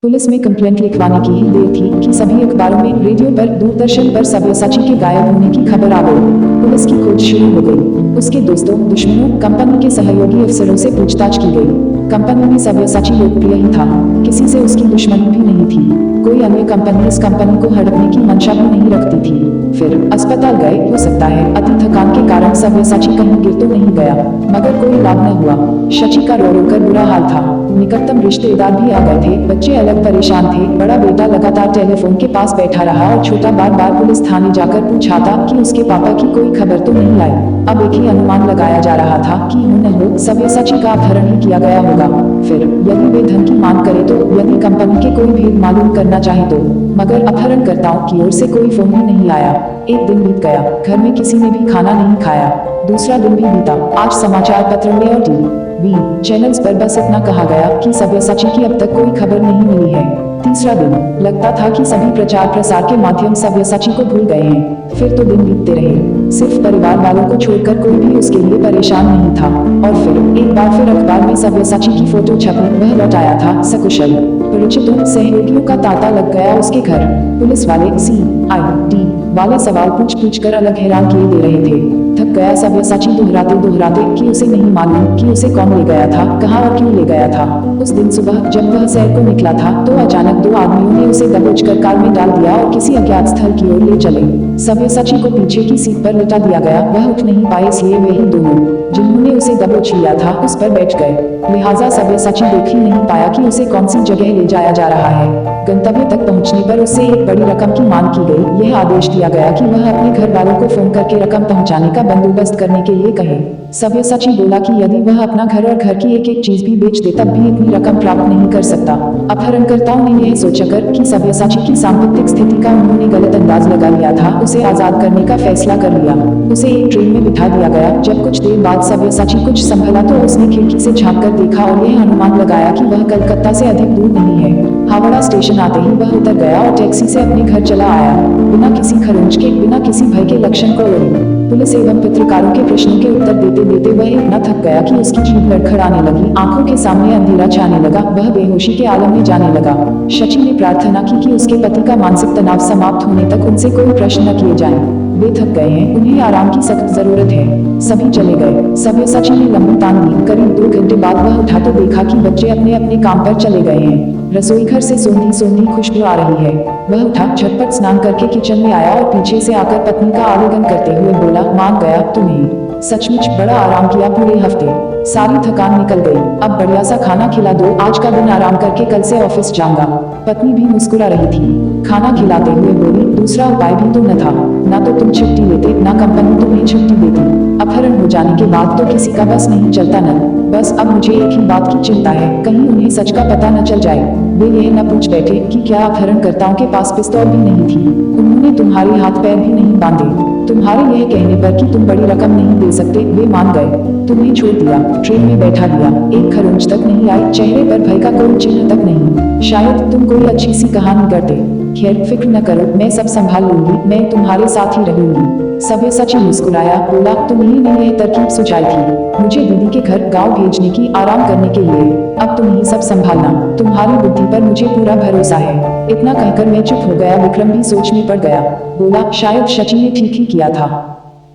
Police में complaint लिखवाने की ही देर थी कि सभी अखबारों में, रेडियो पर, दूरदर्शन पर सब्यसाची के गायब होने की खबर आ गई। पुलिस की खोज शुरू हो गई। उसके दोस्तों, दुश्मनों, कंपनी के सहयोगी अफसरों से पूछताछ की गई। कंपनी में सब्यसाची लोकप्रिय ही था, किसी से उसकी दुश्मनी भी नहीं थी। कोई अन्य कंपनी इस कंपनी को हड़पने की मंशा भी नहीं रखती थी। फिर अस्पताल गए, हो सकता है अति थकान के कारण सब्यसाची कहीं गिर तो नहीं गया, मगर कोई लाभ न हुआ। शची का रो रो कर बुरा हाल था। निकटतम रिश्तेदार भी आ गए थे, बच्चे अलग परेशान थे। बड़ा बेटा लगातार टेलीफोन के पास बैठा रहा और छोटा बार बार पुलिस थाने जाकर पूछा था कि उसके पापा की कोई खबर तो नहीं आई। अब एक ही अनुमान लगाया जा रहा था कि हो न हो सब्यसाची का अपहरण ही किया गया होगा। फिर यदि वे धन की मांग करे तो, यदि कंपनी के कोई भेद मालूम करना चाहे तो, मगर अपहरणकर्ताओं की ओर से कोई फोन ही नहीं आया। एक दिन बीत गया, घर में किसी ने भी खाना नहीं खाया। दूसरा दिन भी बीता। आज समाचार पत्र में और टीवी चैनल्स पर बस इतना कहा गया कि सब्यसाची की अब तक कोई खबर नहीं मिली है। तीसरा दिन, लगता था कि सभी प्रचार प्रसार के माध्यम सब्यसाची को भूल गए हैं। फिर तो दिन बीतते रहे, सिर्फ परिवार वालों को छोड़कर कोई भी उसके लिए परेशान नहीं था। और फिर एक बार फिर अखबार में सब्यसाची की फोटो छपी। वह लौट आया था सकुशल। परिचितों, सहयोगियों का तांता लग गया उसके घर। पुलिस वाले, CID वाले सवाल पूछ पूछ कर अलग हैरान किए दे रहे थे। थक गया सब्यसाची दोहराते दोहराते कि उसे नहीं मालूम कि उसे कौन ले गया था, कहाँ और क्यों ले गया था। उस दिन सुबह जब वह सैर को निकला था तो अचानक दो आदमियों ने उसे दबोच कर कार में डाल दिया और किसी अज्ञात स्थल की ओर ले चले। सब्यसाची को पीछे की सीट पर लिटा दिया गया। वह उठ नहीं पाए, इसलिए वे ही दोनों जिन्होंने उसे दबोच लिया था उस पर बैठ गए। लिहाजा सब्यसाची देख ही नहीं पाया कि उसे कौन सी जगह ले जाया जा रहा है। गंतव्य तक पहुंचने पर उससे एक बड़ी रकम की मांग की गई। यह आदेश दिया गया कि वह अपने घर वालों को फोन करके रकम पहुंचाने का बंदोबस्त करने के लिए कहे। सब्यसाची बोला कि यदि वह अपना घर और घर की एक एक चीज भी बेच दे तब भी इतनी रकम प्राप्त नहीं कर सकता। अपहरणकर्ताओं ने यह सोचकर कि सब्यसाची की सांपत्तिक स्थिति का उन्होंने गलत अंदाज लगा लिया था, उसे आजाद करने का फैसला कर लिया। उसे एक ट्रेन में बिठा दिया गया। जब कुछ देर बाद सब्यसाची कुछ संभला तो उसने खिड़की से झांक कर देखा और यह अनुमान लगाया कि वह कलकत्ता से अधिक दूर नहीं है। हावड़ा स्टेशन आते ही वह उतर गया और टैक्सी से अपने घर चला आया, बिना किसी खरोंच के, बिना किसी भय के लक्षण को ओढ़े। पुलिस एवं पत्रकारों के प्रश्नों के उत्तर देते देते वह इतना थक गया कि उसकी जीभ लड़खड़ाने लगी, आंखों के सामने अंधेरा छाने लगा, वह बेहोशी के आलम में जाने लगा। शची ने प्रार्थना की कि उसके पति का मानसिक तनाव समाप्त होने तक उनसे कोई प्रश्न न किए जाएं। वे थक गए हैं, उन्हें आराम की सख्त जरूरत है। सभी चले गए। सब्यसाची ने लंबी तान ली। करीब 2 घंटे बाद वह उठा तो देखा कि बच्चे अपने अपने काम पर चले गए हैं। रसोई घर से सोंधी सोंधी खुशबू आ रही है। वह उठा, झटपट स्नान करके किचन में आया और पीछे से आकर पत्नी का आलिंगन करते हुए बोला, मान गया तुम्हें। सचमुच बड़ा आराम किया पूरे हफ्ते, सारी थकान निकल गई। अब बढ़िया सा खाना खिला दो, आज का दिन आराम करके कल से ऑफिस जाऊंगा। पत्नी भी मुस्कुरा रही थी। खाना खिलाते हुए बोली, दूसरा उपाय भी तो न था, ना तो तुम छुट्टी लेते, ना कंपनी तुम्हें छुट्टी देती। अपहरण हो जाने के बाद तो किसी का बस नहीं चलता न। बस अब मुझे एक ही बात की चिंता है, कहीं उन्हें सच का पता न चल जाए। वे यह न पूछ बैठे कि क्या अपहरणकर्ताओं के पास पिस्तौल भी नहीं थी। उन्होंने तुम्हारे हाथ पैर भी नहीं बांधे। तुम्हारे यह कहने पर कि तुम बड़ी रकम नहीं दे सकते वे मान गए। तुम्हें छोड़ दिया, ट्रेन में बैठा दिया, एक खरोंच तक नहीं आई, चेहरे पर भय का कोई चिन्ह तक नहीं। शायद तुम कोई अच्छी सी कहानी करते। खैर फिक्र न करो, मैं सब संभाल लूंगी, मैं तुम्हारे साथ ही रहूंगी। सब्यसाची मुस्कुराया, बोला, तुम्ही ने यह तरकीब सुझाई थी मुझे दीदी के घर गांव भेजने की, आराम करने के लिए। अब तुम ही सब संभालना, तुम्हारी बुद्धि पर मुझे पूरा भरोसा है। इतना कहकर मैं चुप हो गया। विक्रम भी सोच में पड़ गया। बोला, शायद शची ने ठीक ही किया था।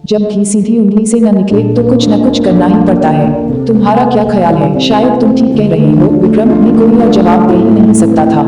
जब घी सीधी उंगली से न निकले तो कुछ न कुछ करना ही पड़ता है। तुम्हारा क्या ख्याल है? शायद तुम ठीक कह रहे हो विक्रम, मैं कोई और जवाब दे ही नहीं सकता था।